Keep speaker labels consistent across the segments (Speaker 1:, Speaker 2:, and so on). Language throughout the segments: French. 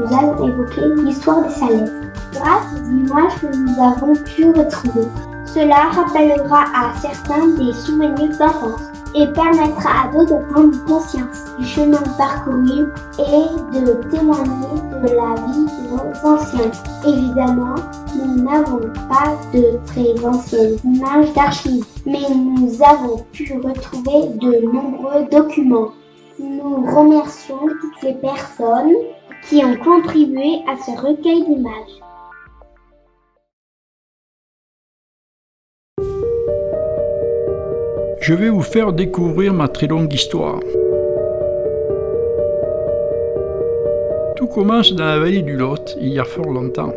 Speaker 1: nous allons évoquer l'histoire des Salèves. Grâce aux images que nous avons pu retrouver, cela rappellera à certains des souvenirs d'enfance et permettra à d'autres de prendre conscience du chemin parcouru et de témoigner de la vie de nos anciens. Évidemment, nous n'avons pas de très anciennes images d'archives, mais nous avons pu retrouver de nombreux documents. Nous remercions toutes les personnes qui ont contribué à ce recueil d'images.
Speaker 2: Je vais vous faire découvrir ma très longue histoire. Tout commence dans la vallée du Lot, il y a fort longtemps.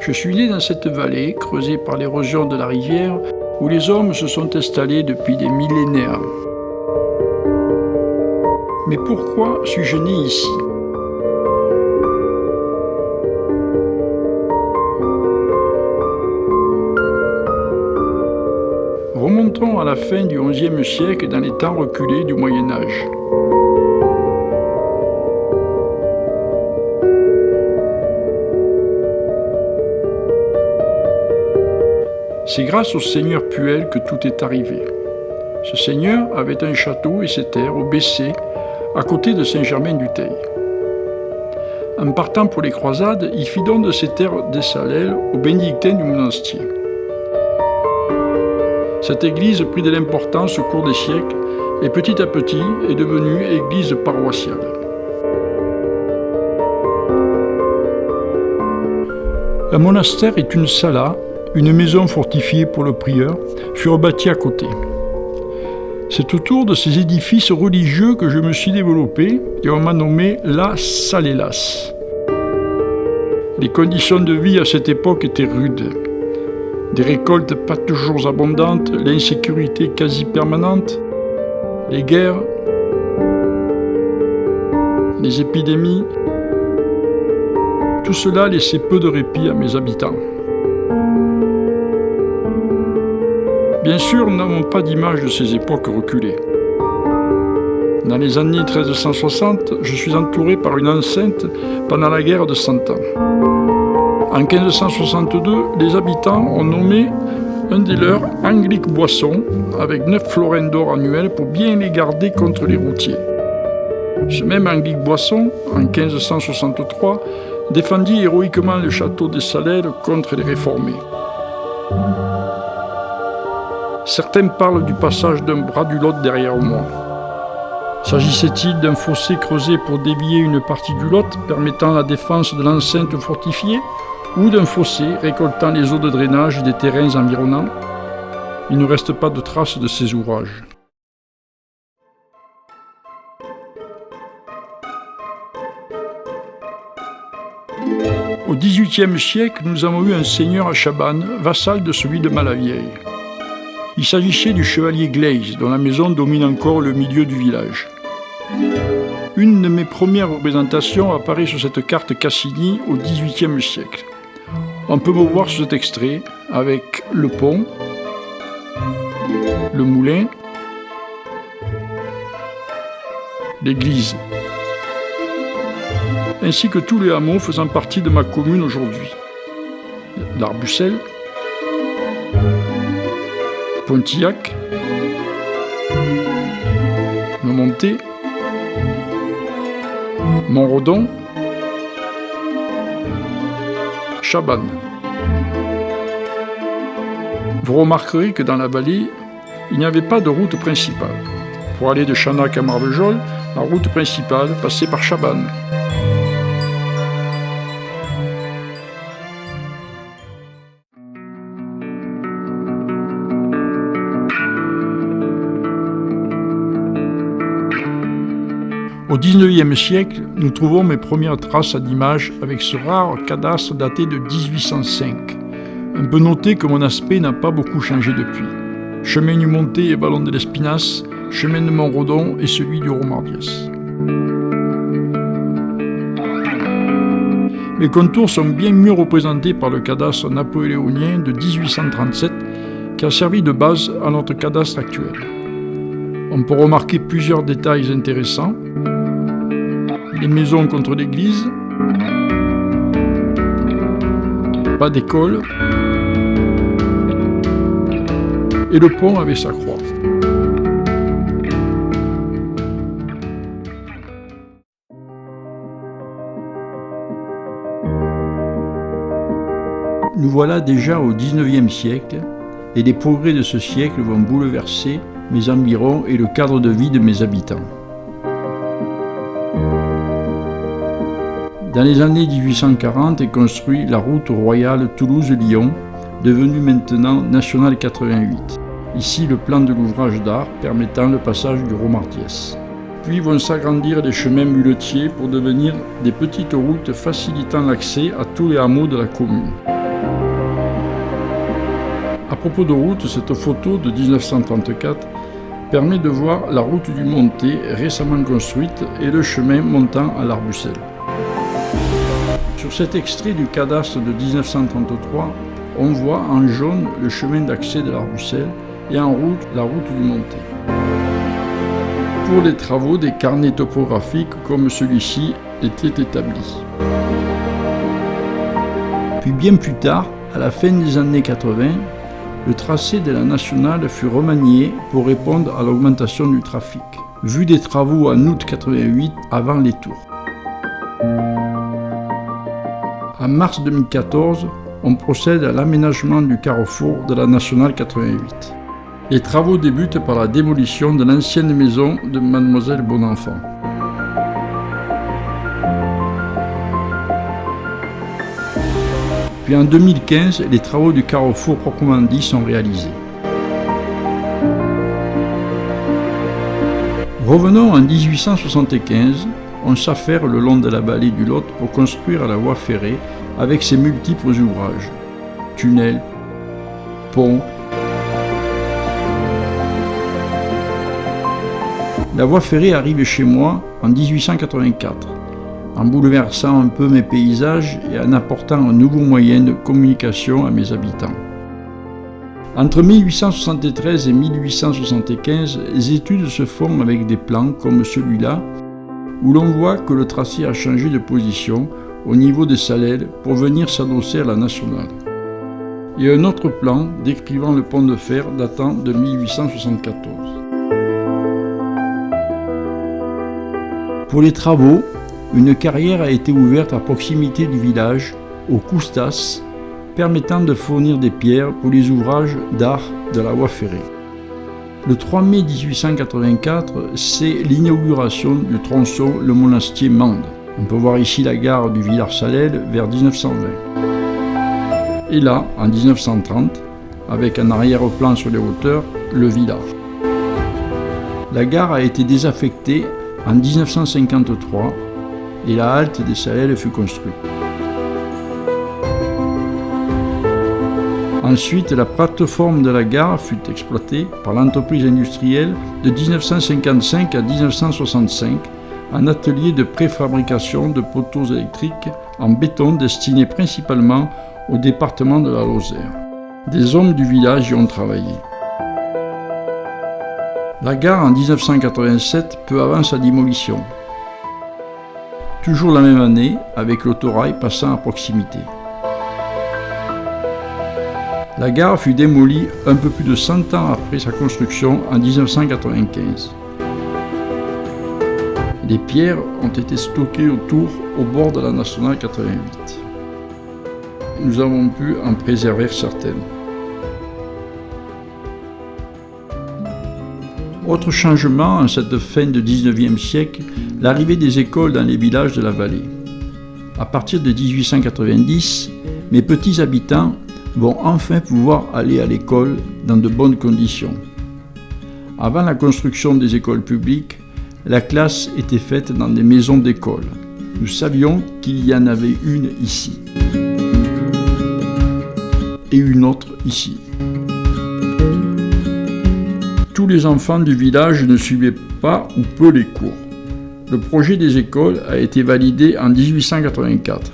Speaker 2: Je suis né dans cette vallée, creusée par l'érosion de la rivière, où les hommes se sont installés depuis des millénaires. Mais pourquoi suis-je né ici ? Remontons à la fin du XIe siècle dans les temps reculés du Moyen Âge. C'est grâce au seigneur Puel que tout est arrivé. Ce seigneur avait un château et ses terres au Bessay, à côté de Saint-Germain-du-Teil. En partant pour les croisades, il fit don de ses terres des Salelles aux bénédictins du monastier. Cette église prit de l'importance au cours des siècles et petit à petit est devenue église paroissiale. Un monastère est une sala, une maison fortifiée pour le prieur, furent bâtis à côté. C'est autour de ces édifices religieux que je me suis développé et on m'a nommé la Salélas. Les conditions de vie à cette époque étaient rudes. Des récoltes pas toujours abondantes, l'insécurité quasi permanente, les guerres, les épidémies, tout cela laissait peu de répit à mes habitants. Bien sûr, nous n'avons pas d'image de ces époques reculées. Dans les années 1360, je suis entouré par une enceinte pendant la guerre de 100 ans. En 1562, les habitants ont nommé un des leurs Anglic-Boisson avec 9 florins d'or annuels pour bien les garder contre les routiers. Ce même Anglic-Boisson, en 1563, défendit héroïquement le château des Salelles contre les réformés. Certains parlent du passage d'un bras du Lot derrière moi. S'agissait-il d'un fossé creusé pour dévier une partie du Lot permettant la défense de l'enceinte fortifiée ou d'un fossé récoltant les eaux de drainage des terrains environnants? Il ne reste pas de traces de ces ouvrages. Au XVIIIe siècle, nous avons eu un seigneur à Chabannes, vassal de celui de Malavieille. Il s'agissait du chevalier Glaise, dont la maison domine encore le milieu du village. Une de mes premières représentations apparaît sur cette carte Cassini au XVIIIe siècle. On peut me voir sur cet extrait avec le pont, le moulin, l'église, ainsi que tous les hameaux faisant partie de ma commune aujourd'hui. L'Arbucel, Pontillac, Nomonté, Montredon, Chabannes. Vous remarquerez que dans la vallée, il n'y avait pas de route principale. Pour aller de Chanac à Marvejols, la route principale passait par Chabannes. Au XIXe siècle, nous trouvons mes premières traces d'images avec ce rare cadastre daté de 1805. Un peu noté que mon aspect n'a pas beaucoup changé depuis. Chemin du Monté et Vallon de l'Espinasse, chemin de Montredon et celui du Romardiès. Mes contours sont bien mieux représentés par le cadastre napoléonien de 1837 qui a servi de base à notre cadastre actuel. On peut remarquer plusieurs détails intéressants. Les maisons contre l'église, pas d'école, et le pont avec sa croix. Nous voilà déjà au XIXe siècle, et les progrès de ce siècle vont bouleverser mes environs et le cadre de vie de mes habitants. Dans les années 1840 est construite la route royale Toulouse-Lyon, devenue maintenant nationale 88. Ici, le plan de l'ouvrage d'art permettant le passage du Romartiès. Puis vont s'agrandir les chemins muletiers pour devenir des petites routes facilitant l'accès à tous les hameaux de la commune. À propos de route, cette photo de 1934 permet de voir la route du Montet récemment construite et le chemin montant à l'Arbucel. Sur cet extrait du cadastre de 1933, on voit en jaune le chemin d'accès de l'Arbucel et en rouge la route du Montet. Pour les travaux, des carnets topographiques comme celui-ci étaient établis. Puis bien plus tard, à la fin des années 80, le tracé de la nationale fut remanié pour répondre à l'augmentation du trafic, vu des travaux en août 88 avant les tours. En mars 2014, on procède à l'aménagement du carrefour de la nationale 88. Les travaux débutent par la démolition de l'ancienne maison de Mademoiselle Bonenfant. Puis en 2015, les travaux du carrefour proprement dit sont réalisés. Revenons en 1875, on s'affaire le long de la vallée du Lot pour construire la voie ferrée avec ses multiples ouvrages, tunnels, ponts. La voie ferrée arrive chez moi en 1884. En bouleversant un peu mes paysages et en apportant un nouveau moyen de communication à mes habitants. Entre 1873 et 1875, les études se font avec des plans comme celui-là, où l'on voit que le tracé a changé de position au niveau de Salelles pour venir s'adosser à la nationale. Et un autre plan décrivant le pont de fer datant de 1874. Pour les travaux, une carrière a été ouverte à proximité du village, au Coustas, permettant de fournir des pierres pour les ouvrages d'art de la voie ferrée. Le 3 mai 1884, c'est l'inauguration du tronçon Le Monastier-Mende. On peut voir ici la gare du Villars-Salelles vers 1920. Et là, en 1930, avec un arrière-plan sur les hauteurs, le village. La gare a été désaffectée en 1953 et la halte des Salelles fut construite. Ensuite, la plateforme de la gare fut exploitée par l'entreprise industrielle de 1955 à 1965 en atelier de préfabrication de poteaux électriques en béton destinés principalement au département de la Lozère. Des hommes du village y ont travaillé. La gare en 1987 peu avant sa démolition. Toujours la même année, avec l'autorail passant à proximité. La gare fut démolie un peu plus de 100 ans après sa construction en 1995. Les pierres ont été stockées autour, au bord de la nationale 88. Nous avons pu en préserver certaines. Autre changement en cette fin de 19e siècle, l'arrivée des écoles dans les villages de la vallée. À partir de 1890, mes petits habitants vont enfin pouvoir aller à l'école dans de bonnes conditions. Avant la construction des écoles publiques, la classe était faite dans des maisons d'école. Nous savions qu'il y en avait une ici et une autre ici. Tous les enfants du village ne suivaient pas ou peu les cours. Le projet des écoles a été validé en 1884.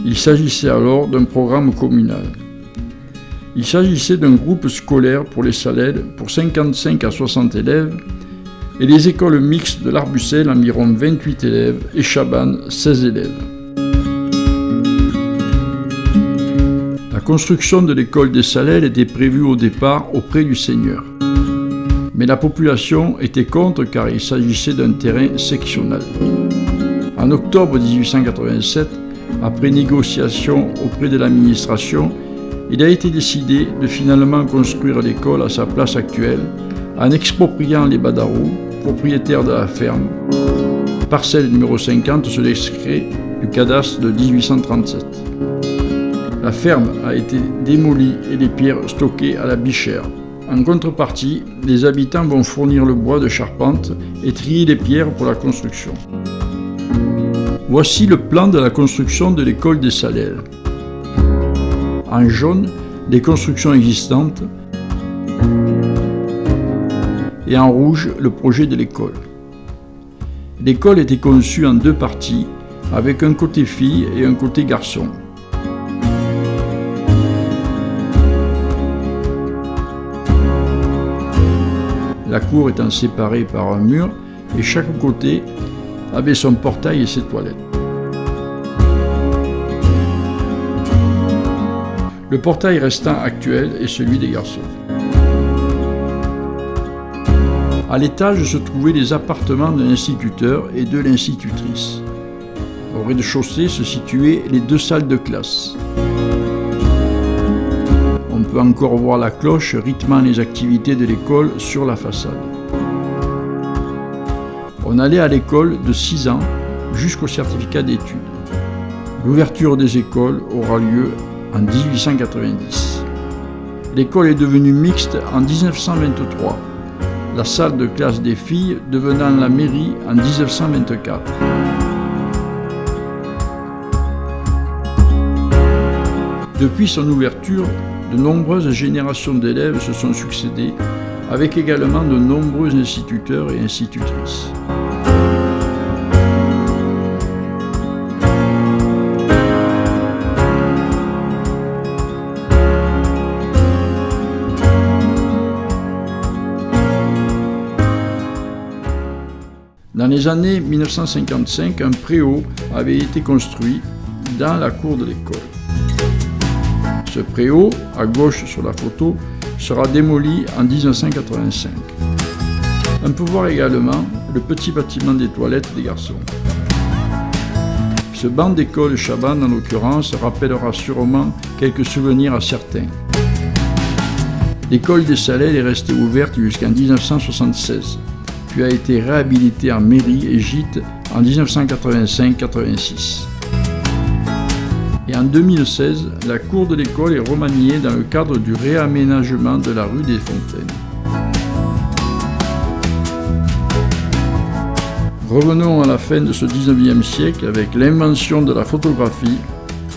Speaker 2: Il s'agissait alors d'un programme communal. Il s'agissait d'un groupe scolaire pour les Salelles pour 55 à 60 élèves et les écoles mixtes de l'Arbucel, environ 28 élèves, et Chabannes, 16 élèves. La construction de l'école des Salelles était prévue au départ auprès du seigneur. Mais la population était contre car il s'agissait d'un terrain sectionnel. En octobre 1887, après négociation auprès de l'administration, il a été décidé de finalement construire l'école à sa place actuelle en expropriant les Badarous, propriétaires de la ferme. Parcelle numéro 50 sur l'extrait du cadastre de 1837. La ferme a été démolie et les pierres stockées à la Bichère. En contrepartie, les habitants vont fournir le bois de charpente et trier les pierres pour la construction. Voici le plan de la construction de l'école des Salelles. En jaune, les constructions existantes et en rouge, le projet de l'école. L'école était conçue en deux parties, avec un côté fille et un côté garçon. La cour étant séparée par un mur et chaque côté avait son portail et ses toilettes. Le portail restant actuel est celui des garçons. À l'étage se trouvaient les appartements de l'instituteur et de l'institutrice. Au rez-de-chaussée se situaient les deux salles de classe. On peut encore voir la cloche rythmant les activités de l'école sur la façade. On allait à l'école de 6 ans jusqu'au certificat d'études. L'ouverture des écoles aura lieu en 1890. L'école est devenue mixte en 1923, la salle de classe des filles devenant la mairie en 1924. Depuis son ouverture, de nombreuses générations d'élèves se sont succédées, avec également de nombreux instituteurs et institutrices. Dans les années 1955, un préau avait été construit dans la cour de l'école. Ce préau, à gauche sur la photo, sera démoli en 1985. On peut voir également le petit bâtiment des toilettes des garçons. Ce banc d'école Chabannes, en l'occurrence, rappellera sûrement quelques souvenirs à certains. L'école des Salelles est restée ouverte jusqu'en 1976, puis a été réhabilitée en mairie et gîte en 1985-86. Et en 2016, la cour de l'école est remaniée dans le cadre du réaménagement de la rue des Fontaines. Revenons à la fin de ce 19e siècle avec l'invention de la photographie.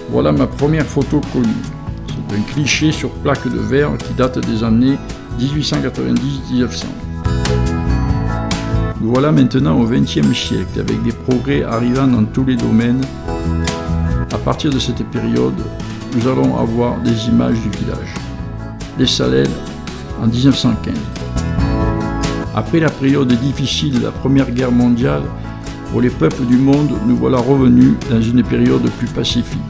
Speaker 2: Voilà ma première photo connue. C'est un cliché sur plaque de verre qui date des années 1890-1900. Nous voilà maintenant au XXe siècle avec des progrès arrivant dans tous les domaines. À partir de cette période, nous allons avoir des images du village. Les Salelles en 1915. Après la période difficile de la Première Guerre mondiale, pour les peuples du monde, nous voilà revenus dans une période plus pacifique.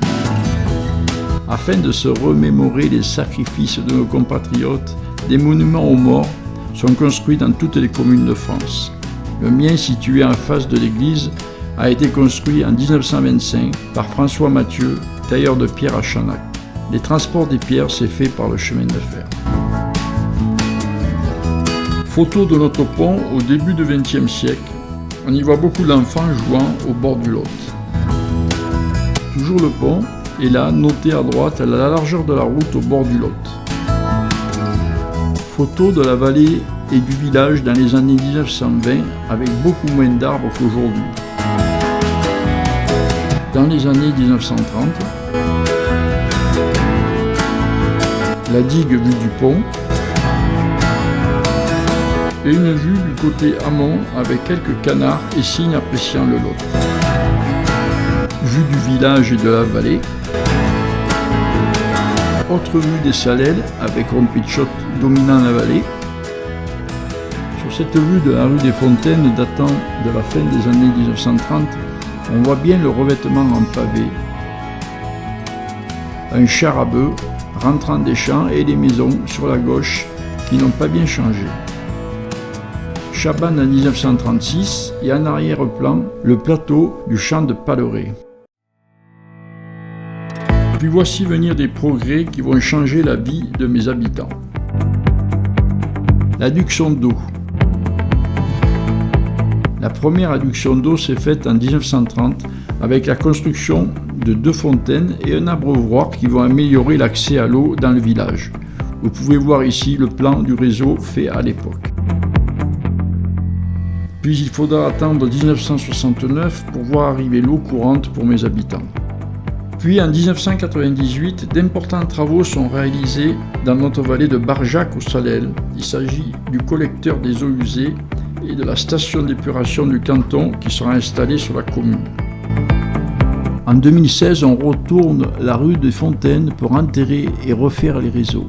Speaker 2: Afin de se remémorer les sacrifices de nos compatriotes, des monuments aux morts sont construits dans toutes les communes de France. Le mien, situé en face de l'église, a été construit en 1925 par François Mathieu, tailleur de pierre à Chanac. Les transports des pierres s'est fait par le chemin de fer. Photo de notre pont au début du XXe siècle. On y voit beaucoup d'enfants jouant au bord du Lot. Toujours le pont, et là, noté à droite, à la largeur de la route au bord du Lot. Photo de la vallée et du village dans les années 1920 avec beaucoup moins d'arbres qu'aujourd'hui. Dans les années 1930, la digue vue du pont et une vue du côté amont avec quelques canards et cygnes appréciant le Lot. Vue du village et de la vallée. Autre vue des Salelles avec Rompichot dominant la vallée. Sur cette vue de la rue des Fontaines datant de la fin des années 1930, on voit bien le revêtement en pavé, un char à bœuf rentrant des champs et des maisons sur la gauche qui n'ont pas bien changé. Chabannes en 1936 et en arrière-plan, le plateau du champ de Paleret. Puis voici venir des progrès qui vont changer la vie de mes habitants. L'adduction d'eau. La première adduction d'eau s'est faite en 1930 avec la construction de 2 fontaines et un abreuvoir qui vont améliorer l'accès à l'eau dans le village. Vous pouvez voir ici le plan du réseau fait à l'époque. Puis il faudra attendre 1969 pour voir arriver l'eau courante pour mes habitants. Puis en 1998, d'importants travaux sont réalisés dans notre vallée de Barjac au Salel. Il s'agit du collecteur des eaux usées et de la station d'épuration du canton qui sera installée sur la commune. En 2016, on retourne la rue des Fontaines pour enterrer et refaire les réseaux.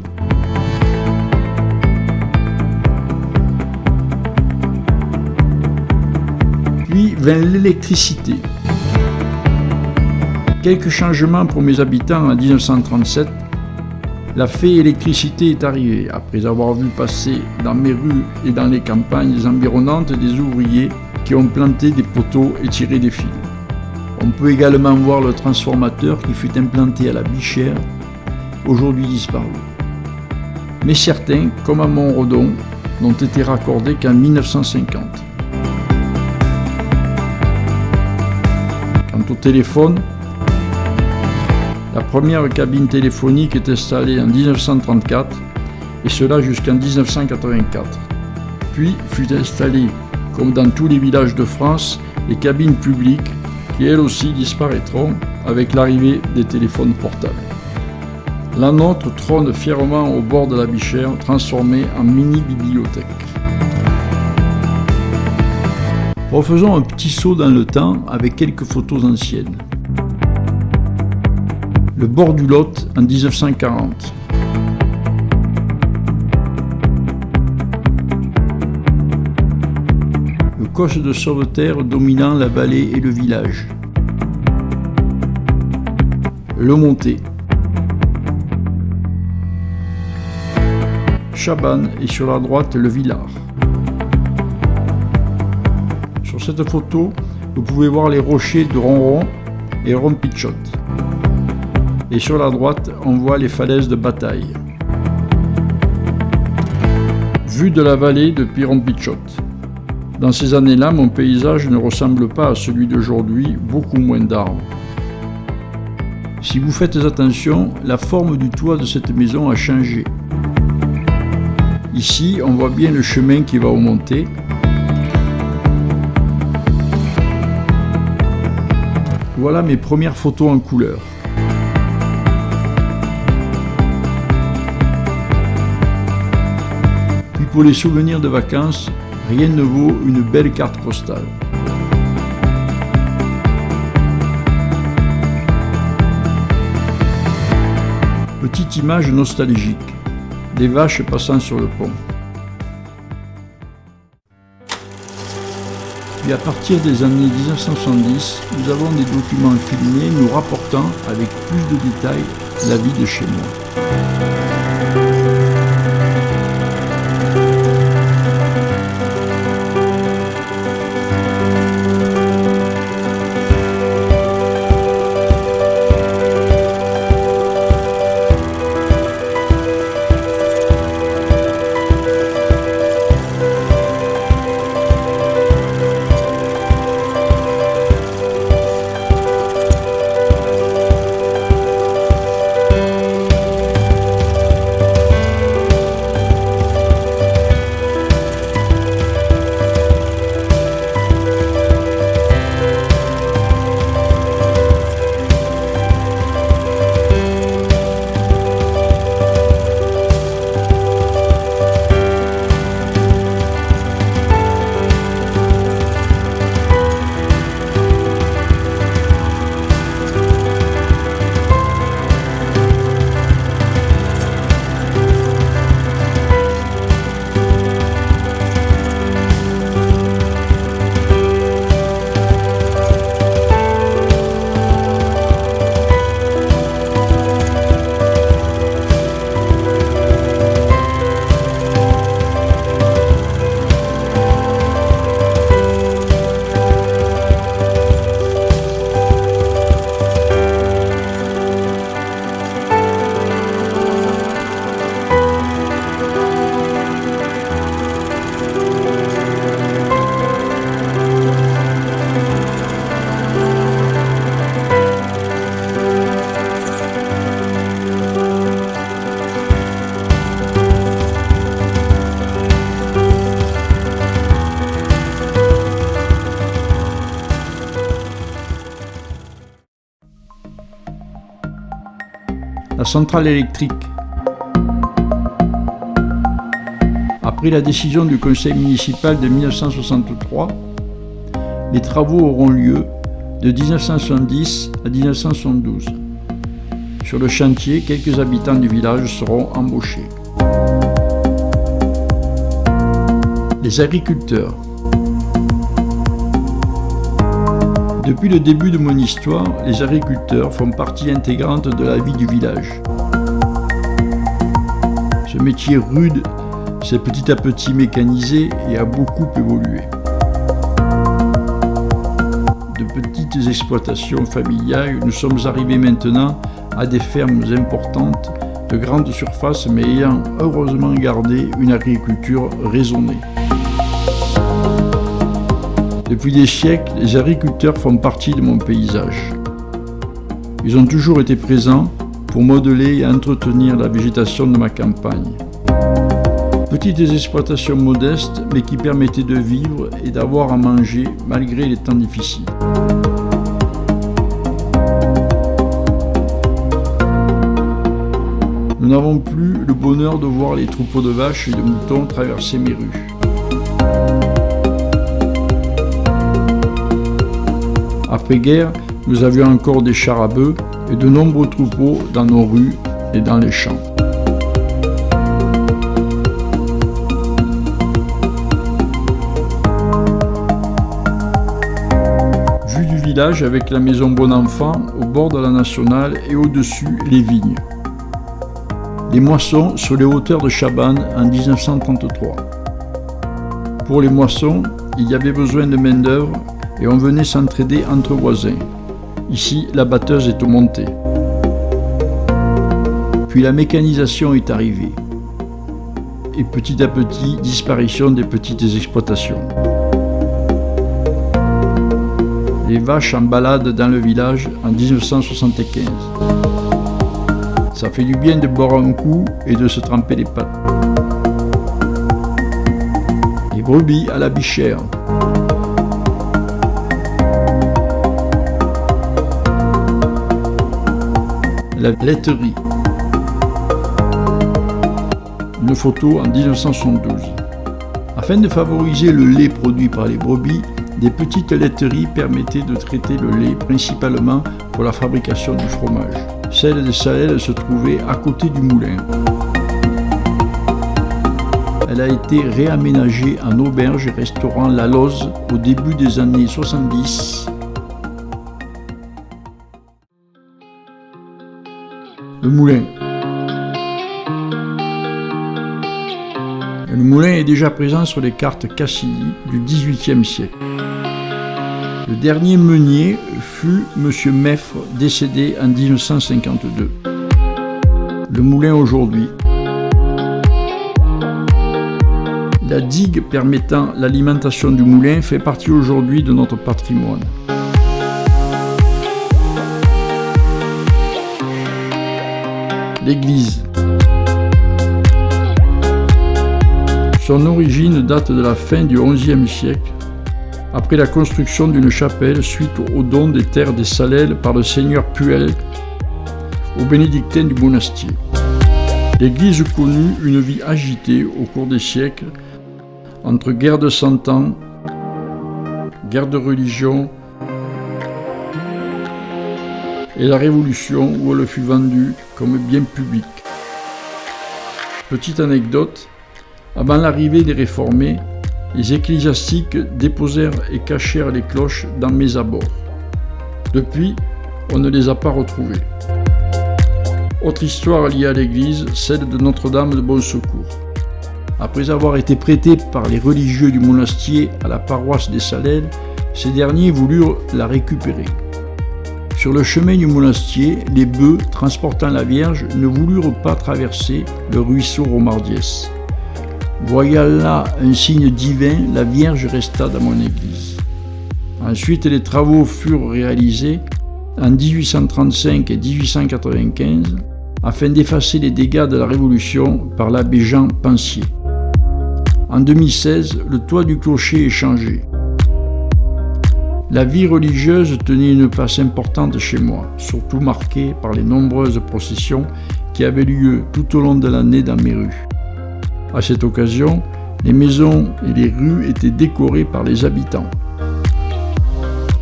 Speaker 2: Puis vint l'électricité. Quelques changements pour mes habitants en 1937. La fée électricité est arrivée, après avoir vu passer dans mes rues et dans les campagnes environnantes des ouvriers qui ont planté des poteaux et tiré des fils. On peut également voir le transformateur qui fut implanté à la Bichère, aujourd'hui disparu. Mais certains, comme à Montredon, n'ont été raccordés qu'en 1950. Quant au téléphone, la première cabine téléphonique est installée en 1934 et cela jusqu'en 1984. Puis fut installée, comme dans tous les villages de France, les cabines publiques qui elles aussi disparaîtront avec l'arrivée des téléphones portables. La nôtre trône fièrement au bord de la Bichère, transformée en mini-bibliothèque. Refaisons un petit saut dans le temps avec quelques photos anciennes. Le bord du Lot en 1940. Le coche de Sauveterre dominant la vallée et le village. Le Monté. Chabannes et sur la droite le Villard. Sur cette photo, vous pouvez voir les rochers de Ronron et Rompichotte. Et sur la droite, on voit les falaises de Bataille. Vue de la vallée depuis Rompichotte. Dans ces années-là, mon paysage ne ressemble pas à celui d'aujourd'hui, beaucoup moins d'arbres. Si vous faites attention, la forme du toit de cette maison a changé. Ici, on voit bien le chemin qui va au monté. Voilà mes premières photos en couleur. Puis pour les souvenirs de vacances, rien ne vaut une belle carte postale. Petite image nostalgique, des vaches passant sur le pont. Puis à partir des années 1970, nous avons des documents filmés nous rapportant avec plus de détails la vie de chez moi. centrale électrique. Après la décision du conseil municipal de 1963, les travaux auront lieu de 1970 à 1972. Sur le chantier, quelques habitants du village seront embauchés. Les agriculteurs. Depuis le début de mon histoire, les agriculteurs font partie intégrante de la vie du village. Ce métier rude s'est petit à petit mécanisé et a beaucoup évolué. De petites exploitations familiales, nous sommes arrivés maintenant à des fermes importantes, de grandes surfaces, mais ayant heureusement gardé une agriculture raisonnée. Depuis des siècles, les agriculteurs font partie de mon paysage. Ils ont toujours été présents pour modeler et entretenir la végétation de ma campagne. Petites exploitations modestes, mais qui permettaient de vivre et d'avoir à manger malgré les temps difficiles. Nous n'avons plus le bonheur de voir les troupeaux de vaches et de moutons traverser mes rues. Après-guerre, nous avions encore des chars à bœufs et de nombreux troupeaux dans nos rues et dans les champs. Vue du village avec la maison Bonenfant au bord de la nationale et au-dessus les vignes. Les moissons sur les hauteurs de Chabannes en 1933. Pour les moissons, il y avait besoin de main-d'œuvre et on venait s'entraider entre voisins. Ici, la batteuse est au monté. Puis la mécanisation est arrivée. Et petit à petit, disparition des petites exploitations. Les vaches en balade dans le village en 1975. Ça fait du bien de boire un coup et de se tremper les pattes. Les brebis à la bichère. La laiterie. Une photo en 1972. Afin de favoriser le lait produit par les brebis, des petites laiteries permettaient de traiter le lait principalement pour la fabrication du fromage. Celle de Salelles se trouvait à côté du moulin. Elle a été réaménagée en auberge et restaurant La Loze au début des années 70. Le moulin. Le moulin est déjà présent sur les cartes Cassilly du XVIIIe siècle. Le dernier meunier fut M. Meffre, décédé en 1952. Le moulin aujourd'hui. La digue permettant l'alimentation du moulin fait partie aujourd'hui de notre patrimoine. L'église. Son origine date de la fin du XIe siècle, après la construction d'une chapelle suite au don des terres des Salelles par le seigneur Puel aux bénédictins du monastier. L'église connut une vie agitée au cours des siècles, entre guerre de Cent Ans, guerre de religion et la Révolution où elle fut vendue comme bien public. Petite anecdote, avant l'arrivée des réformés, les ecclésiastiques déposèrent et cachèrent les cloches dans mes abords. Depuis, on ne les a pas retrouvées. Autre histoire liée à l'église, celle de Notre-Dame de Bon Secours. Après avoir été prêtée par les religieux du monastier à la paroisse des Salelles, ces derniers voulurent la récupérer. Sur le chemin du monastier, les bœufs transportant la Vierge ne voulurent pas traverser le ruisseau Romardiès. Voyant là un signe divin, la Vierge resta dans mon église. Ensuite, les travaux furent réalisés en 1835 et 1895 afin d'effacer les dégâts de la Révolution par l'abbé Jean Pensier. En 2016, le toit du clocher est changé. La vie religieuse tenait une place importante chez moi, surtout marquée par les nombreuses processions qui avait lieu tout au long de l'année dans mes rues. À cette occasion, les maisons et les rues étaient décorées par les habitants.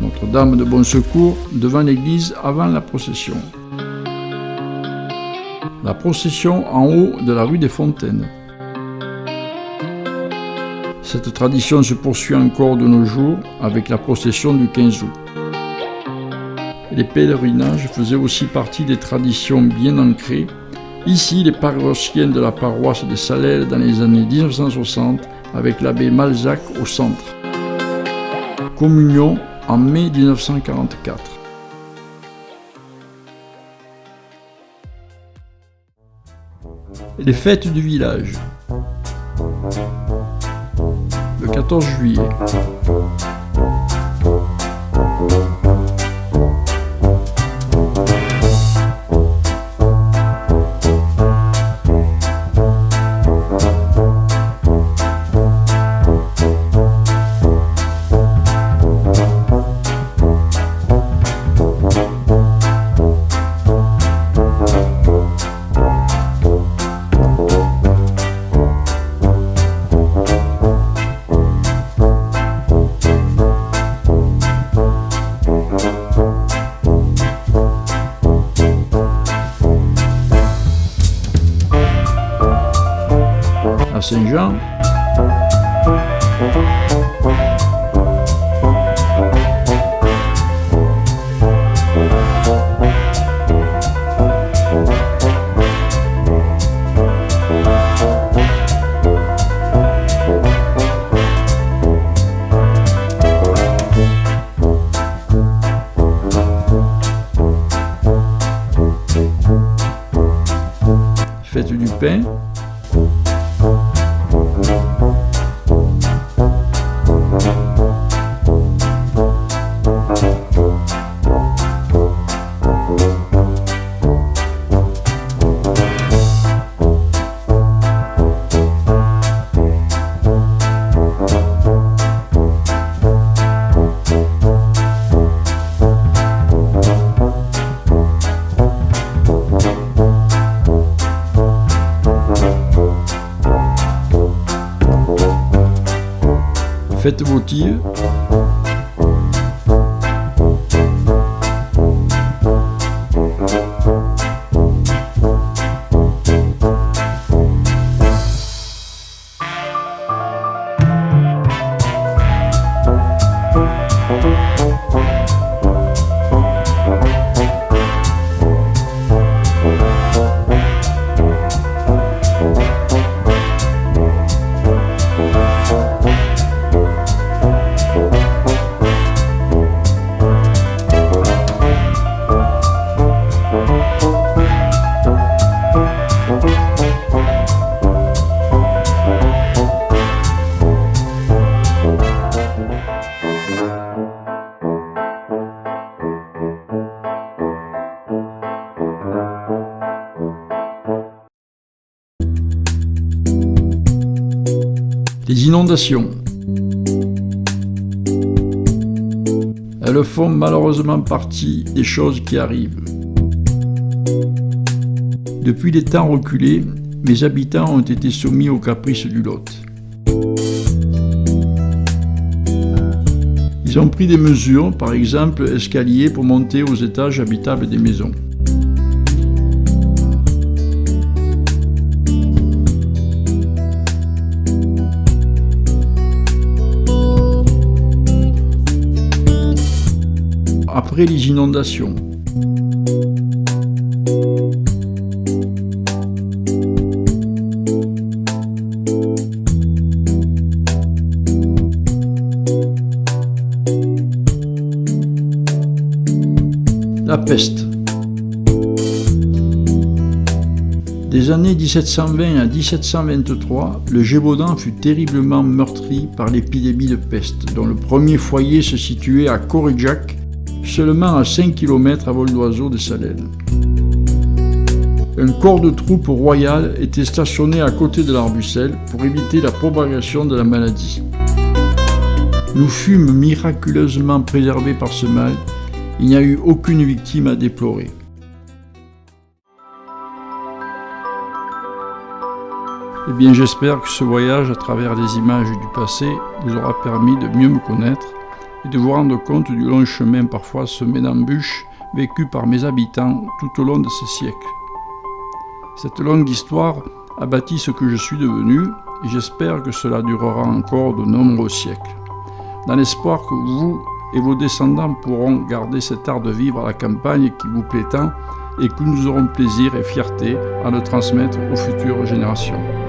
Speaker 2: Notre-Dame de Bon Secours devant l'église avant la procession. La procession en haut de la rue des Fontaines. Cette tradition se poursuit encore de nos jours avec la procession du 15 août. Les pèlerinages faisaient aussi partie des traditions bien ancrées. Ici, les paroissiens de la paroisse de Salelles dans les années 1960 avec l'abbé Malzac au centre. Communion en mai 1944. Les fêtes du village. Le 14 juillet. À Saint-Jean, fête du pain. Fête votive. Les inondations. Elles font malheureusement partie des choses qui arrivent. Depuis des temps reculés, mes habitants ont été soumis aux caprices du Lot. Ils ont pris des mesures, par exemple escaliers pour monter aux étages habitables des maisons. Après les inondations. La peste. Des années 1720 à 1723, le Gévaudan fut terriblement meurtri par l'épidémie de peste, dont le premier foyer se situait à Coréjac, seulement à 5 km à vol d'oiseau de Salelles. Un corps de troupes royales était stationné à côté de l'Arbucelle pour éviter la propagation de la maladie. Nous fûmes miraculeusement préservés par ce mal, il n'y a eu aucune victime à déplorer. Eh bien, j'espère que ce voyage à travers les images du passé vous aura permis de mieux me connaître et de vous rendre compte du long chemin parfois semé d'embûches vécu par mes habitants tout au long de ces siècles. Cette longue histoire a bâti ce que je suis devenu et j'espère que cela durera encore de nombreux siècles, dans l'espoir que vous et vos descendants pourront garder cet art de vivre à la campagne qui vous plaît tant et que nous aurons plaisir et fierté à le transmettre aux futures générations.